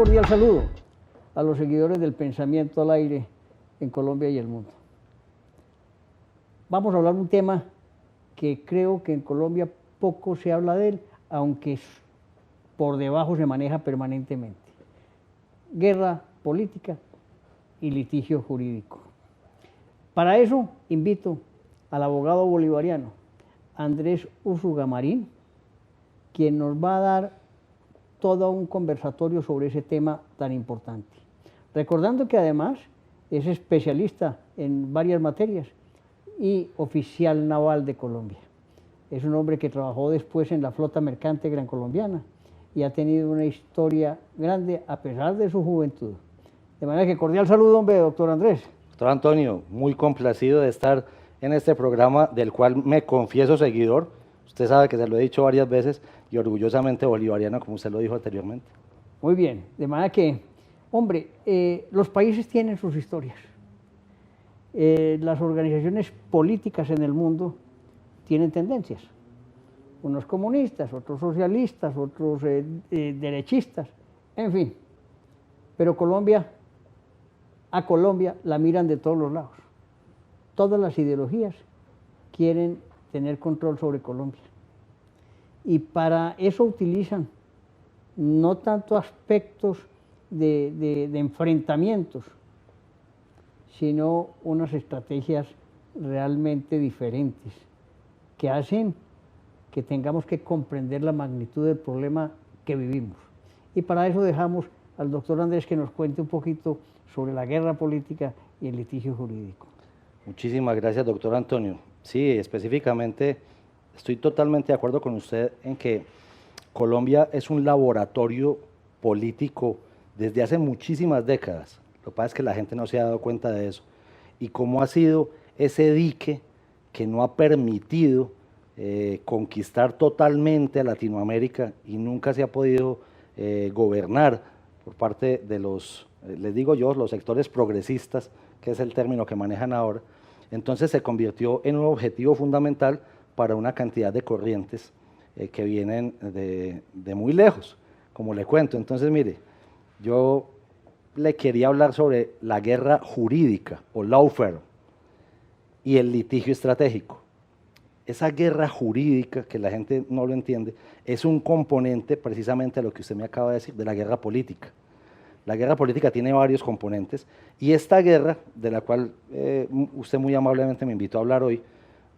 cordial saludo a los seguidores del pensamiento al aire en Colombia y el mundo. Vamos a hablar de un tema que creo que en Colombia poco se habla de él, aunque por debajo se maneja permanentemente. Guerra política y litigio jurídico. Para eso invito al abogado bolivariano Andrés Úsuga Marín, quien nos va a dar todo un conversatorio sobre ese tema tan importante. Recordando que además es especialista en varias materias y oficial naval de Colombia. Es un hombre que trabajó después en la flota mercante gran colombiana y ha tenido una historia grande a pesar de su juventud. De manera que cordial saludo, hombre, doctor Andrés. Doctor Antonio, muy complacido de estar en este programa del cual me confieso seguidor. Usted sabe que se lo he dicho varias veces y orgullosamente bolivariano, como usted lo dijo anteriormente. Muy bien, de manera que, hombre, los países tienen sus historias. Las organizaciones políticas en el mundo tienen tendencias. Unos comunistas, otros socialistas, otros derechistas, en fin. Pero a Colombia la miran de todos los lados. Todas las ideologías quieren tener control sobre Colombia. Y para eso utilizan no tanto aspectos de enfrentamientos, sino unas estrategias realmente diferentes que hacen que tengamos que comprender la magnitud del problema que vivimos. Y para eso dejamos al doctor Andrés que nos cuente un poquito sobre la guerra política y el litigio jurídico. Muchísimas gracias, doctor Antonio. Sí, específicamente estoy totalmente de acuerdo con usted en que Colombia es un laboratorio político desde hace muchísimas décadas. Lo que pasa es que la gente no se ha dado cuenta de eso. Y cómo ha sido ese dique que no ha permitido conquistar totalmente a Latinoamérica y nunca se ha podido gobernar por parte de los, les digo yo, los sectores progresistas, que es el término que manejan ahora. Entonces se convirtió en un objetivo fundamental para una cantidad de corrientes que vienen de muy lejos, como le cuento. Entonces, mire, yo le quería hablar sobre la guerra jurídica o lawfare y el litigio estratégico. Esa guerra jurídica, que la gente no lo entiende, es un componente precisamente de lo que usted me acaba de decir, de la guerra política. La guerra política tiene varios componentes y esta guerra, de la cual usted muy amablemente me invitó a hablar hoy,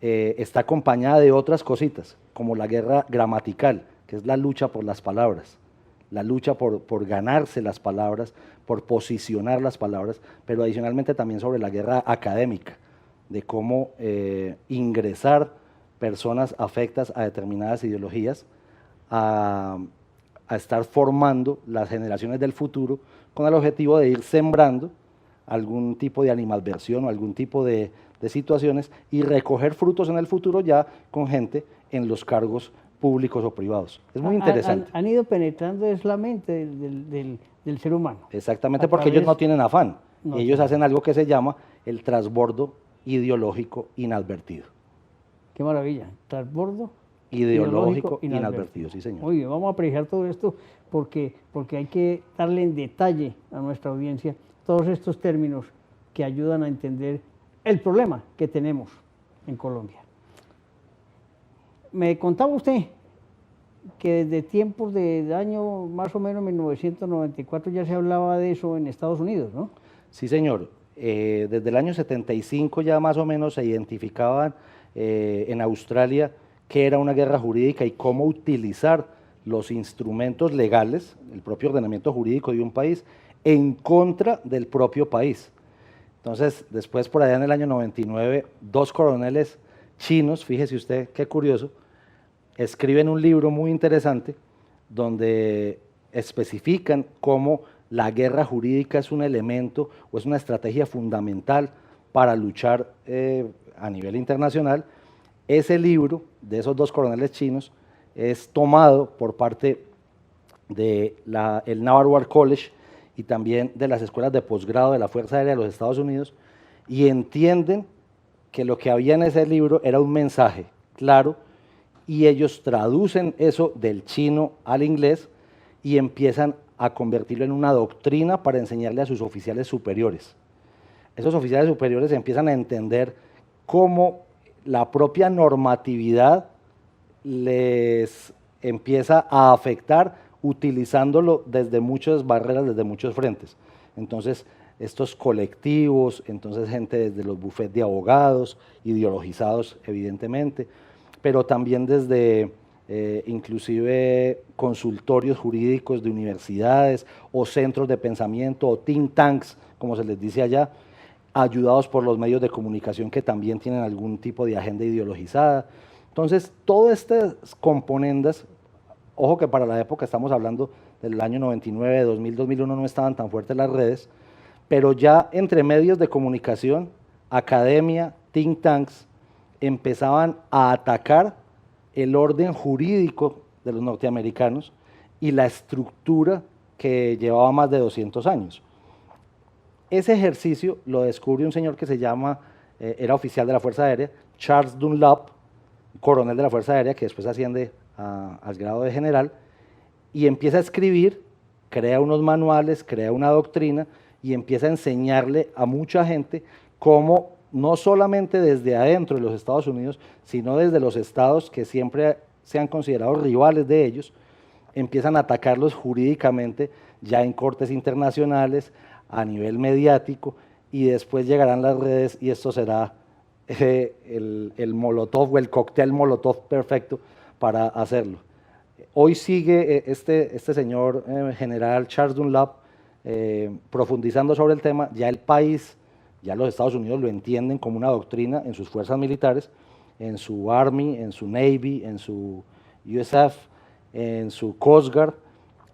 está acompañada de otras cositas, como la guerra gramatical, que es la lucha por las palabras, la lucha por ganarse las palabras, por posicionar las palabras, pero adicionalmente también sobre la guerra académica, de cómo ingresar personas afectas a determinadas ideologías a estar formando las generaciones del futuro con el objetivo de ir sembrando algún tipo de animadversión o algún tipo de situaciones y recoger frutos en el futuro ya con gente en los cargos públicos o privados. Es muy interesante. Han ido penetrando es la mente del ser humano. Exactamente, porque ellos no tienen afán. Ellos hacen algo que se llama el transbordo ideológico inadvertido. Qué maravilla, transbordo ideológico inadvertido, sí señor. Muy bien, vamos a apreciar todo esto porque hay que darle en detalle a nuestra audiencia todos estos términos que ayudan a entender el problema que tenemos en Colombia. Me contaba usted que desde tiempos de año más o menos 1994 ya se hablaba de eso en Estados Unidos, ¿no? Sí señor, desde el año 75 ya más o menos se identificaban en Australia qué era una guerra jurídica y cómo utilizar los instrumentos legales, el propio ordenamiento jurídico de un país, en contra del propio país. Entonces, después por allá en el año 99, dos coroneles chinos, fíjese usted qué curioso, escriben un libro muy interesante donde especifican cómo la guerra jurídica es un elemento o es una estrategia fundamental para luchar a nivel internacional. Ese libro de esos dos coroneles chinos es tomado por parte del Naval War College y también de las escuelas de posgrado de la Fuerza Aérea de los Estados Unidos y entienden que lo que había en ese libro era un mensaje claro y ellos traducen eso del chino al inglés y empiezan a convertirlo en una doctrina para enseñarle a sus oficiales superiores. Esos oficiales superiores empiezan a entender cómo la propia normatividad les empieza a afectar utilizándolo desde muchas barreras, desde muchos frentes. Entonces, estos colectivos, entonces gente desde los bufetes de abogados, ideologizados evidentemente, pero también desde inclusive consultorios jurídicos de universidades o centros de pensamiento o think tanks, como se les dice allá, ayudados por los medios de comunicación que también tienen algún tipo de agenda ideologizada. Entonces, todas estas componendas, ojo que para la época estamos hablando del año 99, 2000, 2001, no estaban tan fuertes las redes, pero ya entre medios de comunicación, academia, think tanks, empezaban a atacar el orden jurídico de los norteamericanos y la estructura que llevaba más de 200 años. Ese ejercicio lo descubre un señor que se llama, era oficial de la Fuerza Aérea, Charles Dunlap, coronel de la Fuerza Aérea, que después asciende al grado de general, y empieza a escribir, crea unos manuales, crea una doctrina, y empieza a enseñarle a mucha gente cómo, no solamente desde adentro de los Estados Unidos, sino desde los estados que siempre se han considerado rivales de ellos, empiezan a atacarlos jurídicamente ya en cortes internacionales, a nivel mediático, y después llegarán las redes y esto será el molotov o el cóctel molotov perfecto para hacerlo. Hoy sigue este señor general Charles Dunlap profundizando sobre el tema. Ya el país, ya los Estados Unidos lo entienden como una doctrina en sus fuerzas militares, en su Army, en su Navy, en su USF, en su Coast Guard,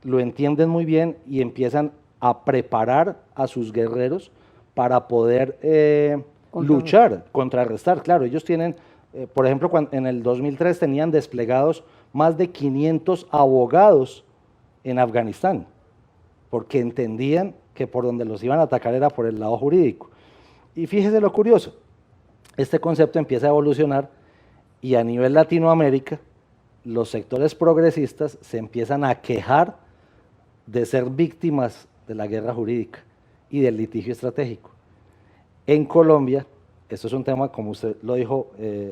lo entienden muy bien y empiezan a preparar a sus guerreros para poder luchar, contrarrestar. Claro, ellos tienen, por ejemplo, en el 2003 tenían desplegados más de 500 abogados en Afganistán, porque entendían que por donde los iban a atacar era por el lado jurídico. Y fíjese lo curioso, este concepto empieza a evolucionar y a nivel Latinoamérica los sectores progresistas se empiezan a quejar de ser víctimas de la guerra jurídica y del litigio estratégico. En Colombia, esto es un tema, como usted lo dijo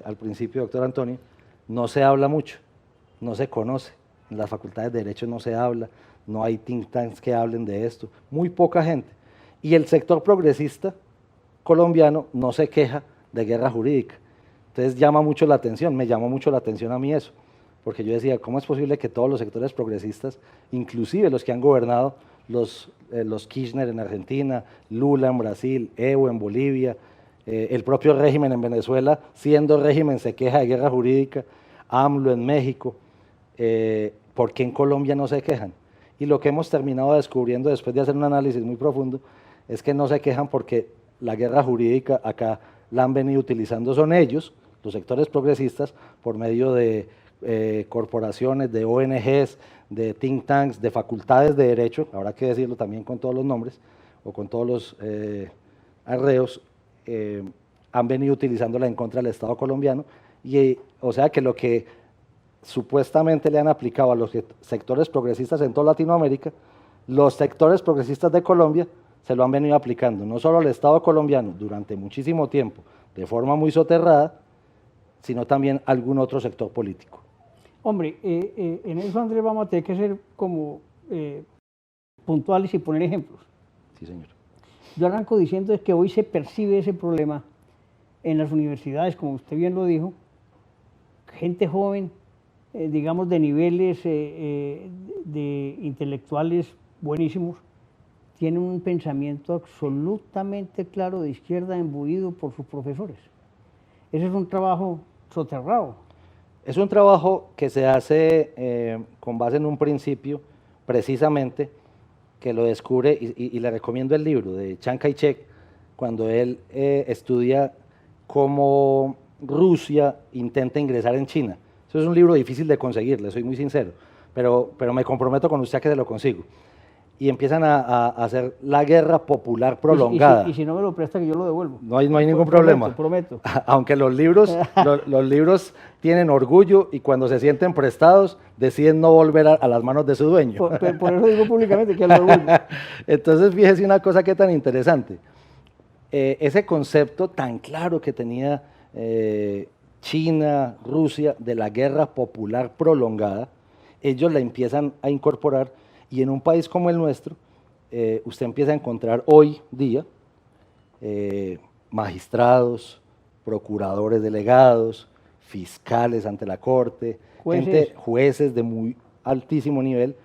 al principio, doctor Antonio, no se habla mucho, no se conoce, en las facultades de Derecho no se habla, no hay think tanks que hablen de esto, muy poca gente. Y el sector progresista colombiano no se queja de guerra jurídica. Entonces llama mucho la atención, me llamó mucho la atención a mí eso, porque yo decía, ¿cómo es posible que todos los sectores progresistas, inclusive los que han gobernado, los Kirchner en Argentina, Lula en Brasil, Evo en Bolivia, el propio régimen en Venezuela, siendo régimen se queja de guerra jurídica, AMLO en México, ¿por qué en Colombia no se quejan? Y lo que hemos terminado descubriendo después de hacer un análisis muy profundo es que no se quejan porque la guerra jurídica acá la han venido utilizando son ellos, los sectores progresistas, por medio de corporaciones, de ONGs, de think tanks, de facultades de derecho, habrá que decirlo también con todos los nombres o con todos los arreos, han venido utilizándola en contra del Estado colombiano, y o sea que lo que supuestamente le han aplicado a los sectores progresistas en toda Latinoamérica, los sectores progresistas de Colombia se lo han venido aplicando, no solo al Estado colombiano durante muchísimo tiempo, de forma muy soterrada, sino también a algún otro sector político. Hombre, en eso, Andrés, vamos a tener que ser como puntuales y poner ejemplos. Sí, señor. Yo arranco diciendo es que hoy se percibe ese problema en las universidades, como usted bien lo dijo, gente joven, digamos de niveles de intelectuales buenísimos, tienen un pensamiento absolutamente claro de izquierda embuido por sus profesores. Ese es un trabajo soterrado. Es un trabajo que se hace con base en un principio, precisamente, que lo descubre, y le recomiendo el libro de Chiang Kai-shek, cuando él estudia cómo Rusia intenta ingresar en China. Eso es un libro difícil de conseguir, le soy muy sincero, pero me comprometo con usted a que se lo consigo. y empiezan a hacer la guerra popular prolongada. Y si no me lo presta, que yo lo devuelvo. No hay ningún problema. Prometo. Aunque los libros tienen orgullo y cuando se sienten prestados deciden no volver a las manos de su dueño. Por eso digo públicamente que lo devuelvo. Entonces, fíjese una cosa que tan interesante. Ese concepto tan claro que tenía China, Rusia, de la guerra popular prolongada, ellos la empiezan a incorporar. Y en un país como el nuestro, usted empieza a encontrar hoy día magistrados, procuradores delegados, fiscales ante la corte, jueces de muy altísimo nivel,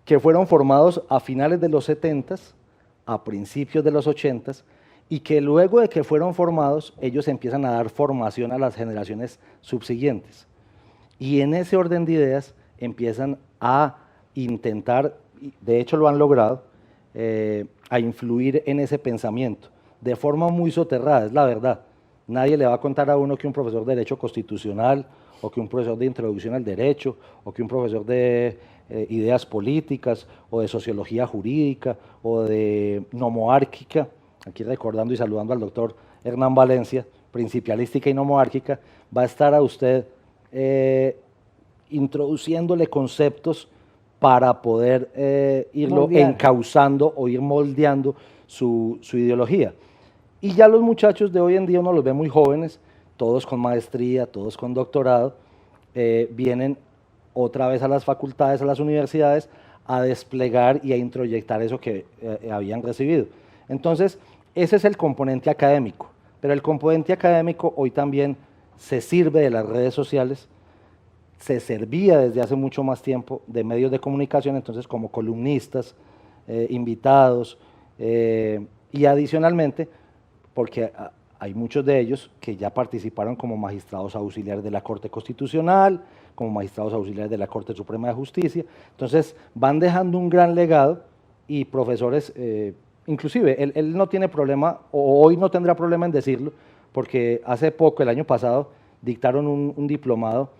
que fueron formados a finales de los 70s, a principios de los 80s, y que luego de que fueron formados, ellos empiezan a dar formación a las generaciones subsiguientes. Y en ese orden de ideas empiezan a intentar, de hecho lo han logrado, a influir en ese pensamiento, de forma muy soterrada, es la verdad. Nadie le va a contar a uno que un profesor de Derecho Constitucional, o que un profesor de Introducción al Derecho, o que un profesor de Ideas Políticas, o de Sociología Jurídica, o de Nomoárquica, aquí recordando y saludando al doctor Hernán Valencia, Principialística y Nomoárquica, va a estar a usted introduciéndole conceptos para poder irlo encauzando o ir moldeando su ideología. Y ya los muchachos de hoy en día uno los ve muy jóvenes, todos con maestría, todos con doctorado, vienen otra vez a las facultades, a las universidades, a desplegar y a introyectar eso que habían recibido. Entonces, ese es el componente académico, pero el componente académico hoy también se sirve de las redes sociales, se servía desde hace mucho más tiempo de medios de comunicación, entonces como columnistas, invitados, y adicionalmente, porque hay muchos de ellos que ya participaron como magistrados auxiliares de la Corte Constitucional, como magistrados auxiliares de la Corte Suprema de Justicia, entonces van dejando un gran legado y profesores, inclusive él no tiene problema, o hoy no tendrá problema en decirlo, porque hace poco, el año pasado, dictaron un diplomado,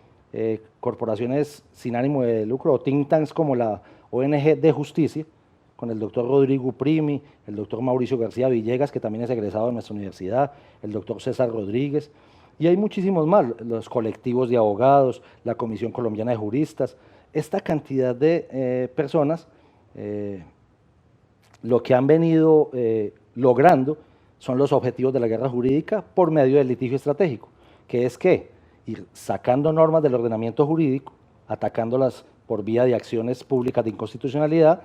corporaciones sin ánimo de lucro, o think tanks como la ONG de Justicia, con el doctor Rodrigo Primi, el doctor Mauricio García Villegas, que también es egresado de nuestra universidad, el doctor César Rodríguez, y hay muchísimos más, los colectivos de abogados, la Comisión Colombiana de Juristas, esta cantidad de personas, lo que han venido logrando son los objetivos de la guerra jurídica por medio del litigio estratégico, que es que ir sacando normas del ordenamiento jurídico, atacándolas por vía de acciones públicas de inconstitucionalidad,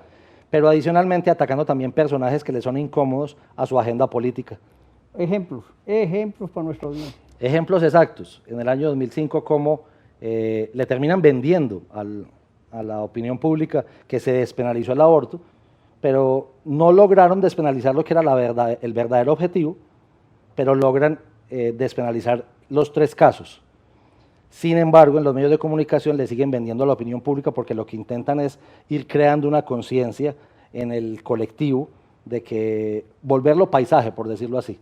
pero adicionalmente atacando también personajes que le son incómodos a su agenda política. Ejemplos para nuestra audiencia. Ejemplos exactos. En el año 2005, cómo le terminan vendiendo a la opinión pública que se despenalizó el aborto, pero no lograron despenalizar lo que era el verdadero objetivo, pero logran despenalizar los 3 casos. Sin embargo, en los medios de comunicación le siguen vendiendo a la opinión pública porque lo que intentan es ir creando una conciencia en el colectivo de que volverlo paisaje, por decirlo así,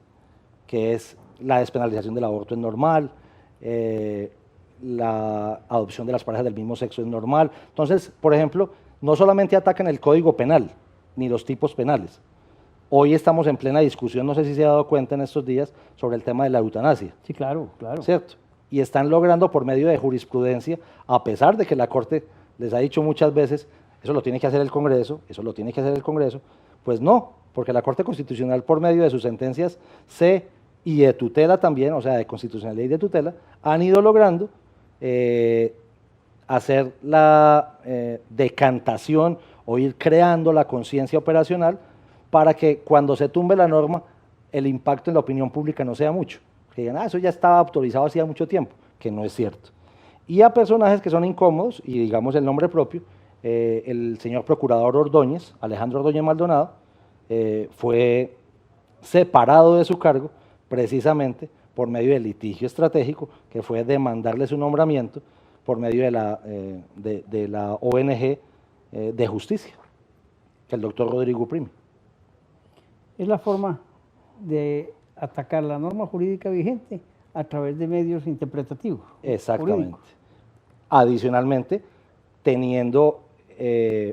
que es la despenalización del aborto es normal, la adopción de las parejas del mismo sexo es normal. Entonces, por ejemplo, no solamente atacan el Código Penal, ni los tipos penales. Hoy estamos en plena discusión, no sé si se ha dado cuenta en estos días, sobre el tema de la eutanasia. Sí, claro, claro. ¿Cierto? Y están logrando por medio de jurisprudencia, a pesar de que la Corte les ha dicho muchas veces, eso lo tiene que hacer el Congreso, eso lo tiene que hacer el Congreso, pues no, porque la Corte Constitucional por medio de sus sentencias y de tutela también, o sea, de constitucionalidad y de tutela, han ido logrando hacer la decantación o ir creando la conciencia operacional para que cuando se tumbe la norma, el impacto en la opinión pública no sea mucho. Que digan, eso ya estaba autorizado hacía mucho tiempo, que no es cierto. Y a personajes que son incómodos, y digamos el nombre propio, el señor procurador Ordóñez, Alejandro Ordóñez Maldonado, fue separado de su cargo precisamente por medio del litigio estratégico, que fue demandarle su nombramiento por medio de la ONG de Justicia, el doctor Rodrigo Primi. Es la forma de atacar la norma jurídica vigente a través de medios interpretativos. Exactamente. Jurídicos. Adicionalmente, teniendo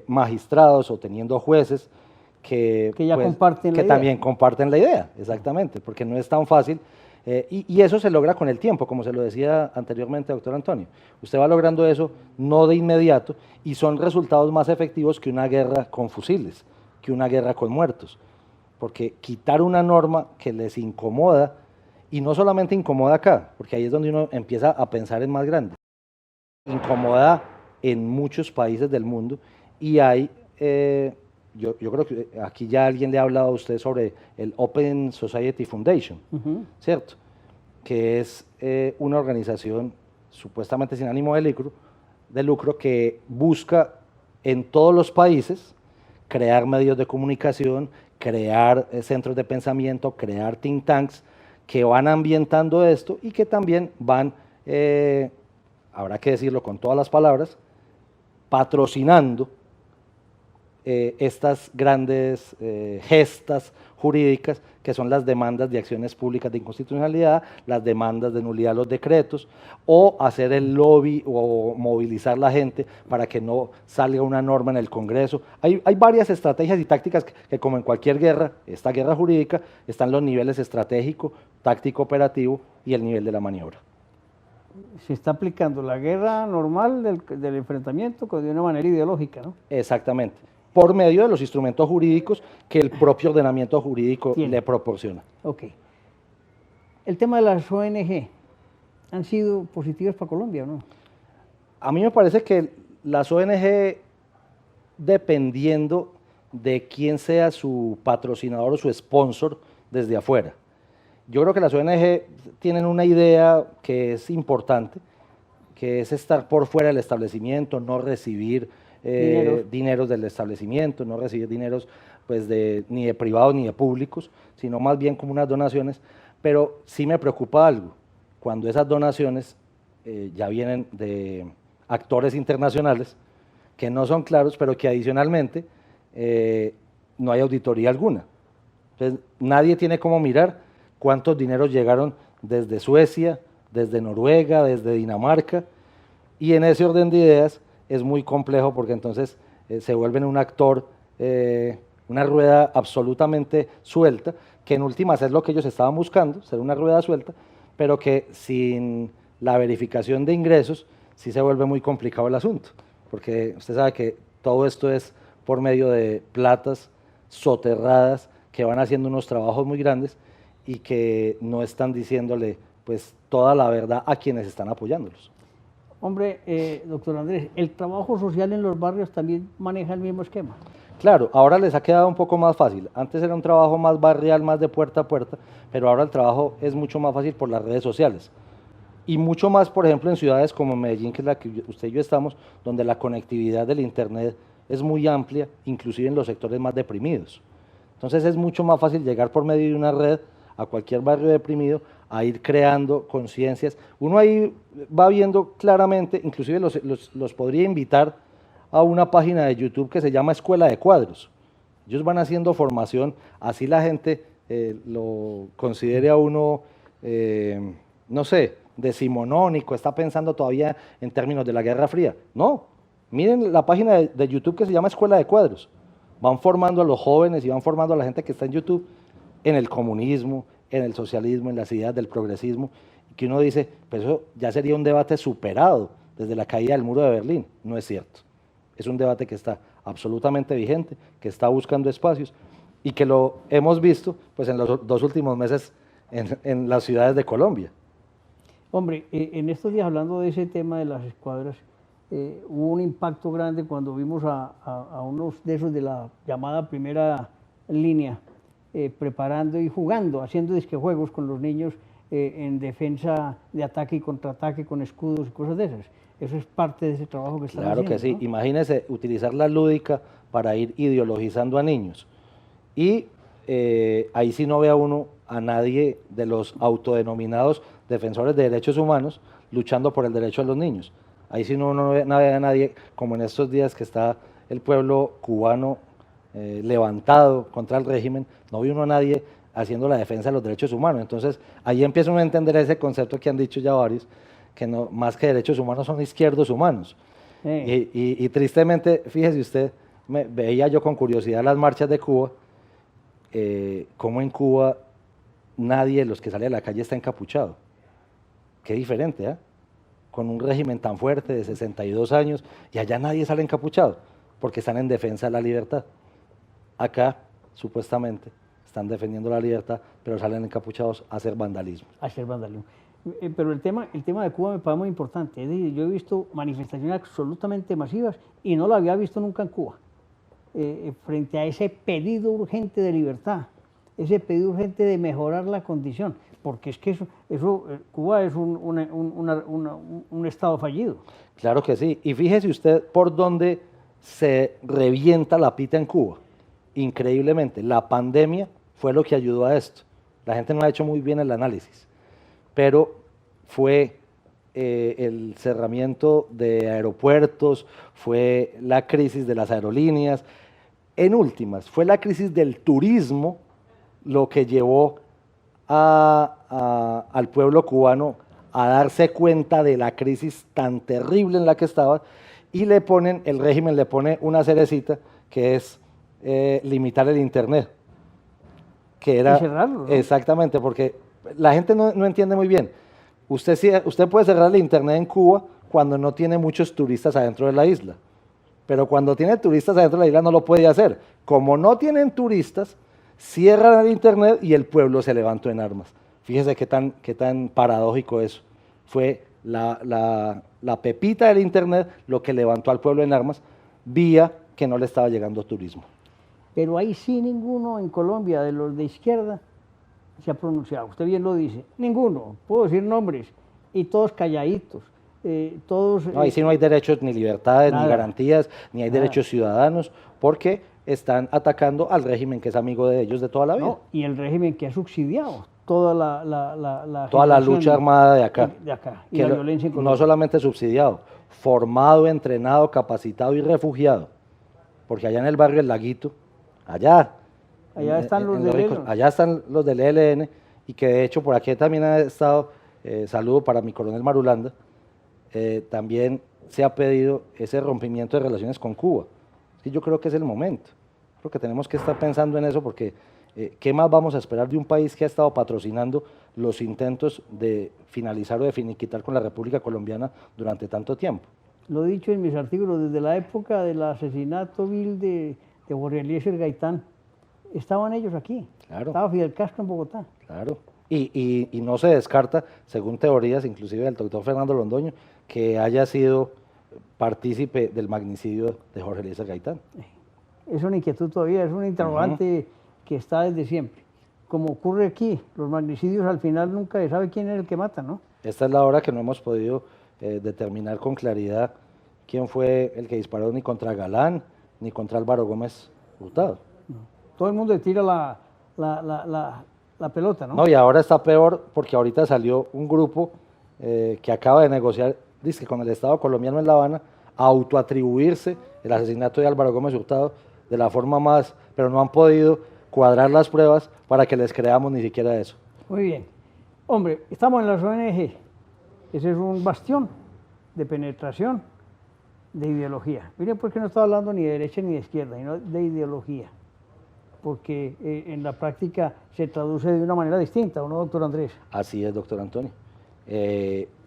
magistrados o teniendo jueces que ya comparten que la idea. también comparten la idea, exactamente, porque no es tan fácil. Y eso se logra con el tiempo, como se lo decía anteriormente, doctor Antonio. Usted va logrando eso no de inmediato y son resultados más efectivos que una guerra con fusiles, que una guerra con muertos. Porque quitar una norma que les incomoda, y no solamente incomoda acá, porque ahí es donde uno empieza a pensar en más grande, incomoda en muchos países del mundo y hay, yo creo que aquí ya alguien le ha hablado a usted sobre el Open Society Foundation, ¿cierto? Que es una organización supuestamente sin ánimo de lucro que busca en todos los países crear medios de comunicación, crear centros de pensamiento, crear think tanks que van ambientando esto y que también van, habrá que decirlo con todas las palabras, patrocinando estas grandes gestas jurídicas que son las demandas de acciones públicas de inconstitucionalidad, las demandas de nulidad de los decretos, o hacer el lobby o movilizar la gente para que no salga una norma en el Congreso. Hay varias estrategias y tácticas que como en cualquier guerra, esta guerra jurídica, están los niveles estratégico, táctico, operativo y el nivel de la maniobra. Se está aplicando la guerra normal del enfrentamiento de una manera ideológica, ¿no? Exactamente, por medio de los instrumentos jurídicos que el propio ordenamiento jurídico le proporciona. Ok. El tema de las ONG, ¿han sido positivas para Colombia o no? A mí me parece que las ONG, dependiendo de quién sea su patrocinador o su sponsor desde afuera, yo creo que las ONG tienen una idea que es importante, que es estar por fuera del establecimiento, no recibir dineros del establecimiento, no recibir dineros pues, ni de privados ni de públicos, sino más bien como unas donaciones. Pero sí me preocupa algo, cuando esas donaciones ya vienen de actores internacionales que no son claros, pero que adicionalmente no hay auditoría alguna. Entonces, nadie tiene cómo mirar cuántos dineros llegaron desde Suecia, desde Noruega, desde Dinamarca, y en ese orden de ideas es muy complejo porque entonces se vuelven un actor, una rueda absolutamente suelta, que en últimas es lo que ellos estaban buscando, ser una rueda suelta, pero que sin la verificación de ingresos sí se vuelve muy complicado el asunto, porque usted sabe que todo esto es por medio de platas soterradas que van haciendo unos trabajos muy grandes y que no están diciéndole pues toda la verdad a quienes están apoyándolos. Hombre, doctor Andrés, ¿el trabajo social en los barrios también maneja el mismo esquema? Claro, ahora les ha quedado un poco más fácil. Antes era un trabajo más barrial, más de puerta a puerta, pero ahora el trabajo es mucho más fácil por las redes sociales. Y mucho más, por ejemplo, en ciudades como Medellín, que es la que usted y yo estamos, donde la conectividad del Internet es muy amplia, inclusive en los sectores más deprimidos. Entonces es mucho más fácil llegar por medio de una red a cualquier barrio deprimido, a ir creando conciencias. Uno ahí va viendo claramente, inclusive los podría invitar a una página de YouTube que se llama Escuela de Cuadros. Ellos van haciendo formación, así la gente lo considere a uno, no sé, decimonónico, está pensando todavía en términos de la Guerra Fría. No, miren la página de YouTube que se llama Escuela de Cuadros. Van formando a los jóvenes y van formando a la gente que está en YouTube en el comunismo, en el socialismo, en las ideas del progresismo, que uno dice, pues eso ya sería un debate superado desde la caída del muro de Berlín. No es cierto. Es un debate que está absolutamente vigente, que está buscando espacios y que lo hemos visto pues, en los 2 últimos meses en las ciudades de Colombia. Hombre, en estos días hablando de ese tema de las escuadras, hubo un impacto grande cuando vimos a unos de esos de la llamada primera línea, preparando y jugando, haciendo disquejuegos con los niños en defensa de ataque y contraataque con escudos y cosas de esas. Eso es parte de ese trabajo que están haciendo. Claro que sí. ¿No? Imagínese utilizar la lúdica para ir ideologizando a niños. Y ahí sí no ve a uno a nadie de los autodenominados defensores de derechos humanos luchando por el derecho de los niños. Ahí sí no ve a nadie, como en estos días que está el pueblo cubano levantado contra el régimen, no ve uno a nadie haciendo la defensa de los derechos humanos. Entonces, ahí empieza uno a entender ese concepto que han dicho ya varios, que no, más que derechos humanos son izquierdos humanos. Y tristemente, fíjese usted, veía yo con curiosidad las marchas de Cuba, cómo en Cuba nadie de los que sale a la calle está encapuchado. Qué diferente, ¿eh? Con un régimen tan fuerte de 62 años y allá nadie sale encapuchado porque están en defensa de la libertad. Acá, supuestamente, están defendiendo la libertad, pero salen encapuchados a hacer vandalismo. A hacer vandalismo. Pero el tema de Cuba me parece muy importante. Es decir, yo he visto manifestaciones absolutamente masivas y no lo había visto nunca en Cuba. Frente a ese pedido urgente de libertad, ese pedido urgente de mejorar la condición, porque es que Cuba es un estado fallido. Claro que sí, y fíjese usted por dónde se revienta la pita en Cuba. Increíblemente, la pandemia fue lo que ayudó a esto. La gente no ha hecho muy bien el análisis, pero fue el cerramiento de aeropuertos, fue la crisis de las aerolíneas, en últimas, fue la crisis del turismo lo que llevó al pueblo cubano a darse cuenta de la crisis tan terrible en la que estaba y el régimen le pone una cerecita que es limitar el internet. Que era, y cerrarlo, ¿no? Exactamente, porque la gente no entiende muy bien. Usted puede cerrar el internet en Cuba cuando no tiene muchos turistas adentro de la isla, pero cuando tiene turistas adentro de la isla no lo puede hacer. Como no tienen turistas, cierran el internet y el pueblo se levantó en armas. Fíjese qué tan paradójico eso. Fue la pepita del internet lo que levantó al pueblo en armas, vía que no le estaba llegando turismo. Pero ahí sí ninguno en Colombia de los de izquierda se ha pronunciado. Usted bien lo dice. Ninguno. Puedo decir nombres. Y todos calladitos. Todos, no, ahí sí no hay derechos, ni libertades, nada, ni garantías, ni hay nada. derechos ciudadanos, porque están atacando al régimen que es amigo de ellos de toda la vida. No, y el régimen que ha subsidiado toda toda la lucha armada de acá. Y la violencia en Colombia. No solamente subsidiado, formado, entrenado, capacitado y refugiado. Porque allá en el barrio El Laguito, allá están los del ELN. Allá están los del ELN, y que de hecho por aquí también ha estado, saludo para mi coronel Marulanda, también se ha pedido ese rompimiento de relaciones con Cuba. Sí, yo creo que es el momento. Creo que tenemos que estar pensando en eso porque ¿qué más vamos a esperar de un país que ha estado patrocinando los intentos de finalizar o de finiquitar con la República Colombiana durante tanto tiempo? Lo he dicho en mis artículos, desde la época del asesinato vil de Jorge Eliezer Gaitán, estaban ellos aquí. Claro. Estaba Fidel Castro en Bogotá. Claro. Y no se descarta, según teorías inclusive del doctor Fernando Londoño, que haya sido partícipe del magnicidio de Jorge Eliezer Gaitán. Es una inquietud todavía, es un interrogante que está desde siempre. Como ocurre aquí, los magnicidios al final nunca se sabe quién es el que mata, ¿no? Esta es la hora que no hemos podido determinar con claridad quién fue el que disparó ni contra Galán ni contra Álvaro Gómez Hurtado. No. Todo el mundo le tira la pelota, ¿no? No, y ahora está peor porque ahorita salió un grupo que acaba de negociar, dice, con el Estado colombiano en La Habana, a autoatribuirse el asesinato de Álvaro Gómez Hurtado de la forma más, pero no han podido cuadrar las pruebas para que les creamos ni siquiera eso. Muy bien. Hombre, estamos en las ONG. Ese es un bastión de penetración de ideología. Miren, porque no está hablando ni de derecha ni de izquierda, sino de ideología. Porque en la práctica se traduce de una manera distinta, ¿o no, doctor Andrés? Así es, doctor Antonio.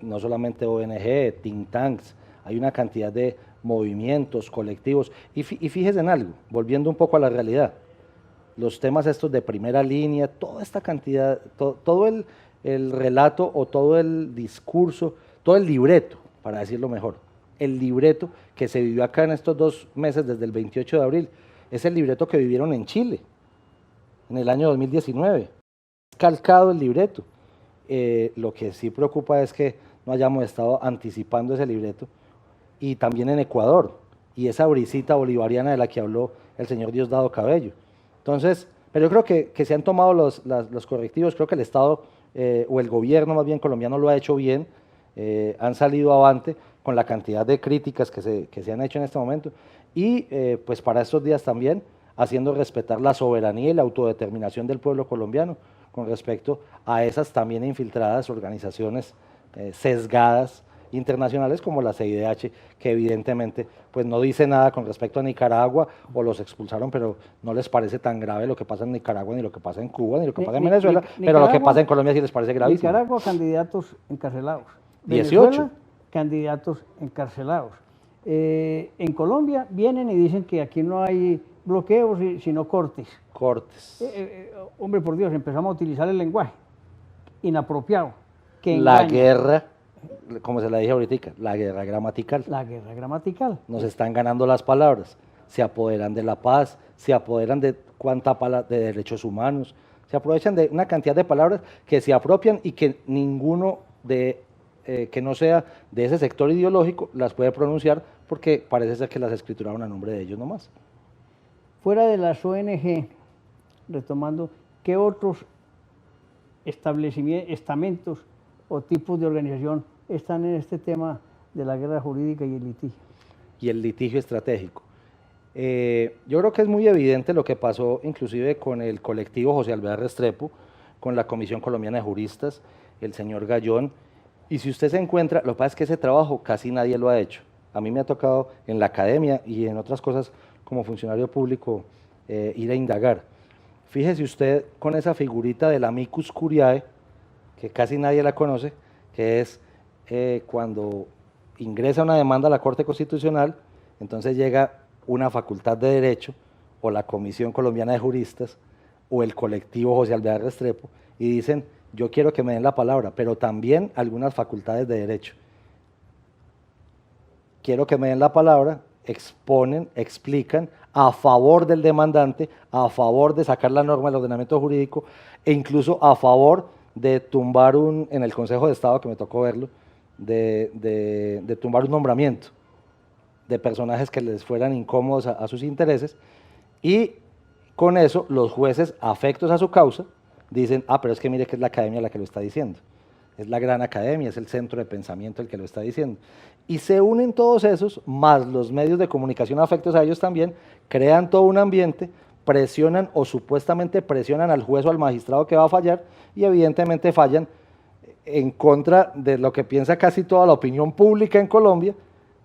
No solamente ONG, think tanks, hay una cantidad de movimientos, colectivos, y fíjese en algo, volviendo un poco a la realidad, los temas estos de primera línea, toda esta cantidad, todo el relato o todo el discurso, todo el libreto, para decirlo mejor, el libreto que se vivió acá en estos 2 meses desde el 28 de abril, es el libreto que vivieron en Chile, en el año 2019, calcado el libreto. Lo que sí preocupa es que no hayamos estado anticipando ese libreto, y también en Ecuador, y esa brisita bolivariana de la que habló el señor Diosdado Cabello. Entonces, pero yo creo que se han tomado los correctivos, creo que el Estado o el gobierno más bien colombiano lo ha hecho bien, han salido avante con la cantidad de críticas que se han hecho en este momento, y pues para estos días también haciendo respetar la soberanía y la autodeterminación del pueblo colombiano con respecto a esas también infiltradas organizaciones sesgadas internacionales como la CIDH, que evidentemente pues no dice nada con respecto a Nicaragua, o los expulsaron, pero no les parece tan grave lo que pasa en Nicaragua, ni lo que pasa en Cuba, ni lo que pasa en Venezuela, pero lo que pasa en Colombia sí les parece gravísimo. Nicaragua, candidatos encarcelados. 18. Venezuela, candidatos encarcelados. En Colombia vienen y dicen que aquí no hay bloqueos, sino cortes. Cortes. Hombre, por Dios, empezamos a utilizar el lenguaje inapropiado. Que la engaña. Guerra, como se la dije ahorita, la guerra gramatical. La guerra gramatical. Nos están ganando las palabras, se apoderan de la paz, se apoderan de de derechos humanos, se aprovechan de una cantidad de palabras que se apropian y que ninguno que no sea de ese sector ideológico las puede pronunciar, porque parece ser que las escrituraron a nombre de ellos nomás. Fuera de las ONG, retomando, ¿qué otros estamentos o tipos de organización están en este tema de la guerra jurídica y el litigio? Y el litigio estratégico. Yo creo que es muy evidente lo que pasó inclusive con el colectivo José Alvear Restrepo, con la Comisión Colombiana de Juristas, el señor Gallón, y si usted se encuentra, lo que pasa es que ese trabajo casi nadie lo ha hecho. A mí me ha tocado en la academia y en otras cosas como funcionario público ir a indagar. Fíjese usted con esa figurita del amicus curiae, que casi nadie la conoce, que es cuando ingresa una demanda a la Corte Constitucional, entonces llega una facultad de derecho, o la Comisión Colombiana de Juristas, o el colectivo José Alvear Restrepo, y dicen, yo quiero que me den la palabra, pero también algunas facultades de derecho. Quiero que me den la palabra, exponen, explican a favor del demandante, a favor de sacar la norma del ordenamiento jurídico, e incluso a favor de tumbar en el Consejo de Estado, que me tocó verlo, de tumbar un nombramiento de personajes que les fueran incómodos a sus intereses, y con eso los jueces afectos a su causa dicen, pero es que mire que es la academia la que lo está diciendo, es la gran academia, es el centro de pensamiento el que lo está diciendo, y se unen todos esos, más los medios de comunicación afectos a ellos también, crean todo un ambiente, presionan o supuestamente presionan al juez o al magistrado que va a fallar, y evidentemente fallan en contra de lo que piensa casi toda la opinión pública en Colombia,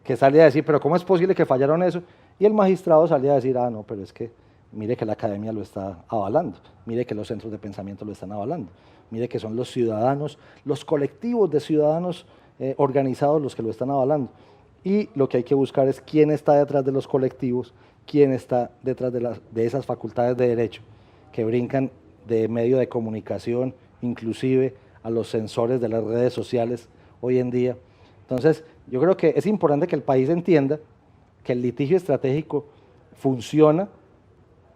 que sale a decir, pero ¿cómo es posible que fallaron eso? Y el magistrado salía a decir, no, pero es que mire que la academia lo está avalando, mire que los centros de pensamiento lo están avalando, mire que son los ciudadanos, los colectivos de ciudadanos organizados los que lo están avalando. Y lo que hay que buscar es quién está detrás de los colectivos, quién está detrás de esas facultades de derecho que brincan de medio de comunicación, inclusive a los censores de las redes sociales hoy en día. Entonces, yo creo que es importante que el país entienda que el litigio estratégico funciona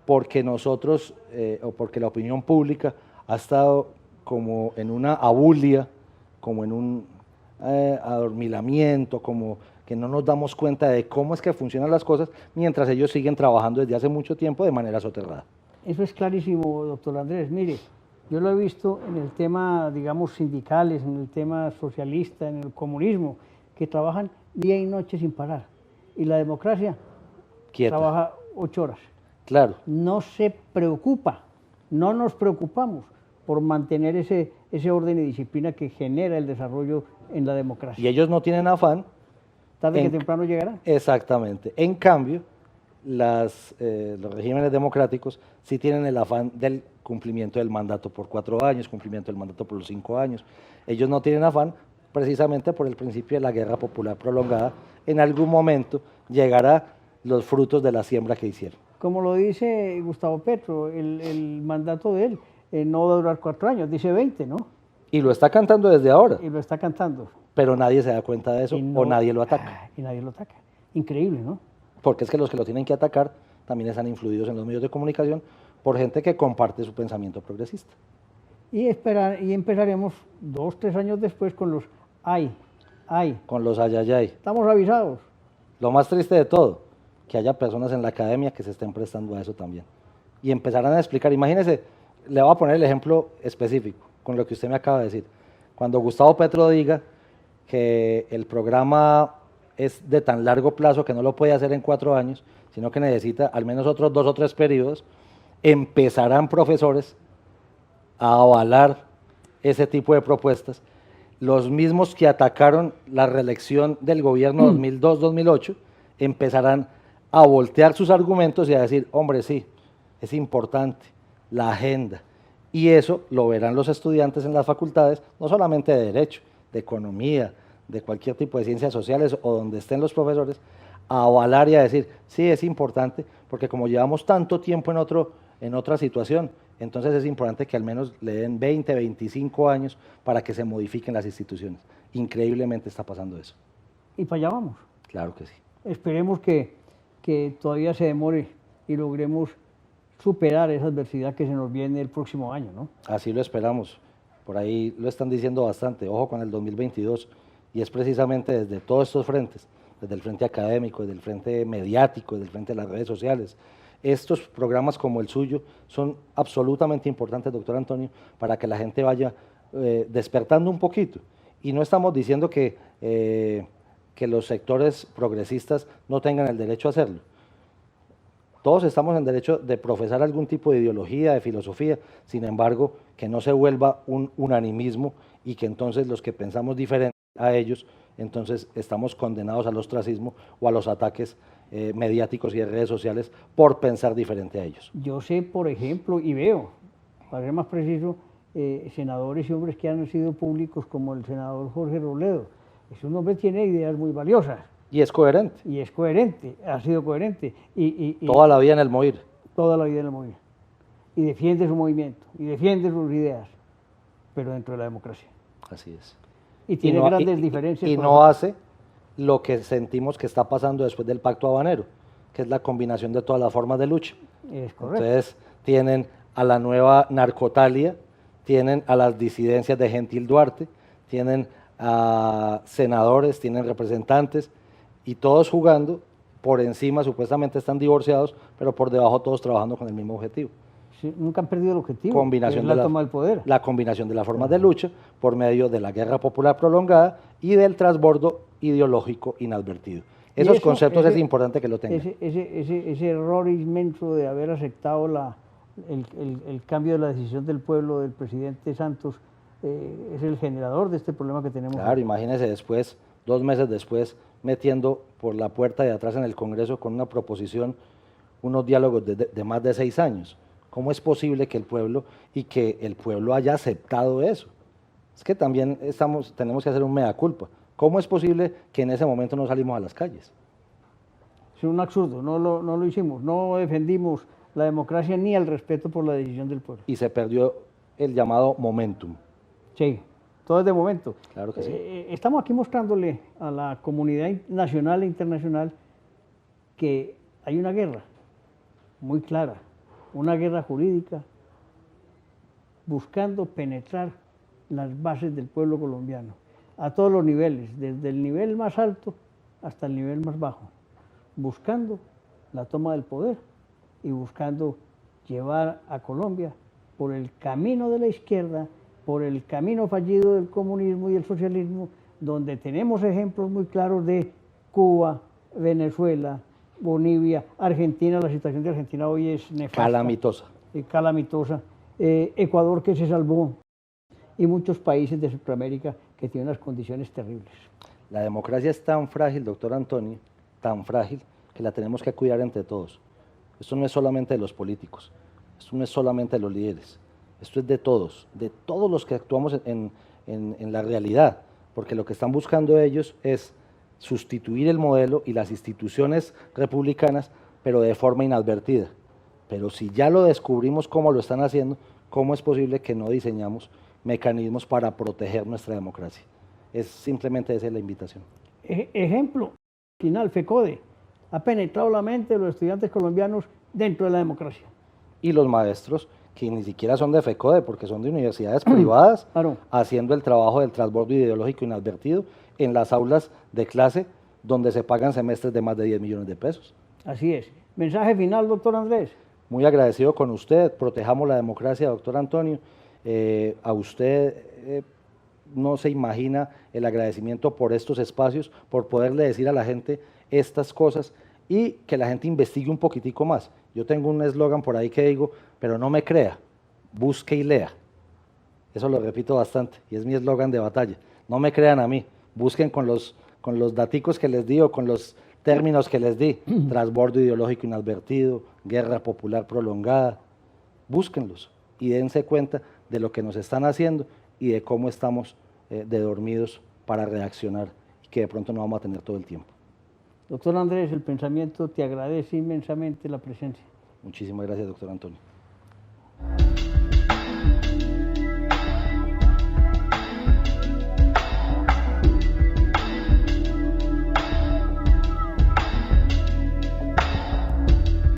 porque nosotros, o porque la opinión pública ha estado como en una abulia, como en un adormilamiento, como que no nos damos cuenta de cómo es que funcionan las cosas, mientras ellos siguen trabajando desde hace mucho tiempo de manera soterrada. Eso es clarísimo, doctor Andrés. Mire, yo lo he visto en el tema, digamos, sindicales, en el tema socialista, en el comunismo, que trabajan día y noche sin parar. Y la democracia Quieta. Trabaja 8 horas. Claro. No se preocupa, no nos preocupamos por mantener ese orden y disciplina que genera el desarrollo en la democracia. Y ellos no tienen afán. Tarde que temprano llegará. Exactamente. En cambio, los regímenes democráticos sí tienen el afán del cumplimiento del mandato por 4 años, cumplimiento del mandato por los 5 años. Ellos no tienen afán precisamente por el principio de la guerra popular prolongada. En algún momento llegará los frutos de la siembra que hicieron. Como lo dice Gustavo Petro, el mandato de él no va a durar 4 años, dice 20, ¿no? Y lo está cantando desde ahora. Y lo está cantando. Pero nadie se da cuenta de eso, o nadie lo ataca. Y nadie lo ataca. Increíble, ¿no? Porque es que los que lo tienen que atacar también están influidos en los medios de comunicación por gente que comparte su pensamiento progresista. Y empezaremos 2, 3 años después con los ay. Con los ayayay. Estamos avisados. Lo más triste de todo, que haya personas en la academia que se estén prestando a eso también. Y empezarán a explicar, imagínese, le voy a poner el ejemplo específico con lo que usted me acaba de decir. Cuando Gustavo Petro diga que el programa es de tan largo plazo que no lo puede hacer en 4 años, sino que necesita al menos otros 2 o 3 periodos, empezarán profesores a avalar ese tipo de propuestas. los mismos que atacaron la reelección del gobierno 2002-2008 empezarán a voltear sus argumentos y a decir, hombre, sí, es importante la agenda. Y eso lo verán los estudiantes en las facultades, no solamente de Derecho, de Economía, de cualquier tipo de ciencias sociales o donde estén los profesores, a avalar y a decir, sí, es importante, porque como llevamos tanto tiempo en otra situación, entonces es importante que al menos le den 20, 25 años para que se modifiquen las instituciones. Increíblemente está pasando eso. Y para allá vamos. Claro que sí. Esperemos que todavía se demore y logremos superar esa adversidad que se nos viene el próximo año, ¿no? Así lo esperamos. Por ahí lo están diciendo bastante. Ojo con el 2022. Y es precisamente desde todos estos frentes, desde el frente académico, desde el frente mediático, desde el frente de las redes sociales. Estos programas como el suyo son absolutamente importantes, doctor Antonio, para que la gente vaya despertando un poquito. Y no estamos diciendo que los sectores progresistas no tengan el derecho a hacerlo. Todos estamos en derecho de profesar algún tipo de ideología, de filosofía, sin embargo, que no se vuelva un unanimismo y que entonces los que pensamos diferente a ellos, entonces estamos condenados al ostracismo o a los ataques mediáticos y de redes sociales por pensar diferente a ellos. Yo sé, por ejemplo, y veo, para ser más preciso, senadores y hombres que han sido públicos como el senador Jorge Robledo. Ese hombre tiene ideas muy valiosas. Y es coherente. Y es coherente, ha sido coherente. Toda la vida en el MOIR. Toda la vida en el MOIR. Y defiende su movimiento, y defiende sus ideas, pero dentro de la democracia. Así es. Y tiene grandes diferencias. Y no hace lo que sentimos que está pasando después del Pacto Habanero, que es la combinación de todas las formas de lucha. Es correcto. Entonces tienen a la nueva narcotalia, tienen a las disidencias de Gentil Duarte, tienen a senadores, tienen representantes, y todos jugando, por encima supuestamente están divorciados, pero por debajo todos trabajando con el mismo objetivo. Sí, nunca han perdido el objetivo, Combinación que es la toma del poder. La combinación de las formas de lucha por medio de la guerra popular prolongada y del transbordo ideológico inadvertido. Esos conceptos es importante que lo tengan. Ese error inmenso de haber aceptado el cambio de la decisión del pueblo del presidente Santos es el generador de este problema que tenemos. Claro, imagínese después, 2 meses después, metiendo por la puerta de atrás en el Congreso con una proposición, unos diálogos de más de 6 años. ¿Cómo es posible que el pueblo haya aceptado eso? Es que también tenemos que hacer un mea culpa. ¿Cómo es posible que en ese momento no salimos a las calles? Es un absurdo, no lo hicimos, no defendimos la democracia ni el respeto por la decisión del pueblo. Y se perdió el llamado momentum. Sí, todo es de momento. Claro que sí. Estamos aquí mostrándole a la comunidad nacional e internacional que hay una guerra muy clara, una guerra jurídica buscando penetrar las bases del pueblo colombiano a todos los niveles, desde el nivel más alto hasta el nivel más bajo, buscando la toma del poder y buscando llevar a Colombia por el camino de la izquierda, por el camino fallido del comunismo y el socialismo, donde tenemos ejemplos muy claros de Cuba, Venezuela, Bolivia, Argentina. La situación de Argentina hoy es nefasta. Calamitosa. Calamitosa. Ecuador, que se salvó, y muchos países de Centroamérica que tienen unas condiciones terribles. La democracia es tan frágil, doctor Antonio, tan frágil, que la tenemos que cuidar entre todos. Esto no es solamente de los políticos, esto no es solamente de los líderes, esto es de todos los que actuamos en la realidad, porque lo que están buscando ellos es sustituir el modelo y las instituciones republicanas, pero de forma inadvertida. Pero si ya lo descubrimos cómo lo están haciendo, ¿cómo es posible que no diseñamos mecanismos para proteger nuestra democracia? Es simplemente esa es la invitación. Ejemplo final, FECODE ha penetrado la mente de los estudiantes colombianos dentro de la democracia. Y los maestros, que ni siquiera son de FECODE, porque son de universidades privadas, claro, haciendo el trabajo del transbordo ideológico inadvertido en las aulas de clase donde se pagan semestres de más de 10 millones de pesos. Así es. Mensaje final, doctor Andrés. Muy agradecido con usted, protejamos la democracia, doctor Antonio. A usted no se imagina el agradecimiento por estos espacios, por poderle decir a la gente estas cosas y que la gente investigue un poquitico más. Yo tengo un eslogan por ahí que digo, pero no me crea, busque y lea. Eso lo repito bastante y es mi eslogan de batalla. No me crean a mí, busquen con los daticos que les di o con los términos que les di, transbordo ideológico inadvertido, guerra popular prolongada, búsquenlos y dense cuenta de lo que nos están haciendo y de cómo estamos de dormidos para reaccionar y que de pronto no vamos a tener todo el tiempo. Doctor Andrés, el pensamiento te agradece inmensamente la presencia. Muchísimas gracias, doctor Antonio.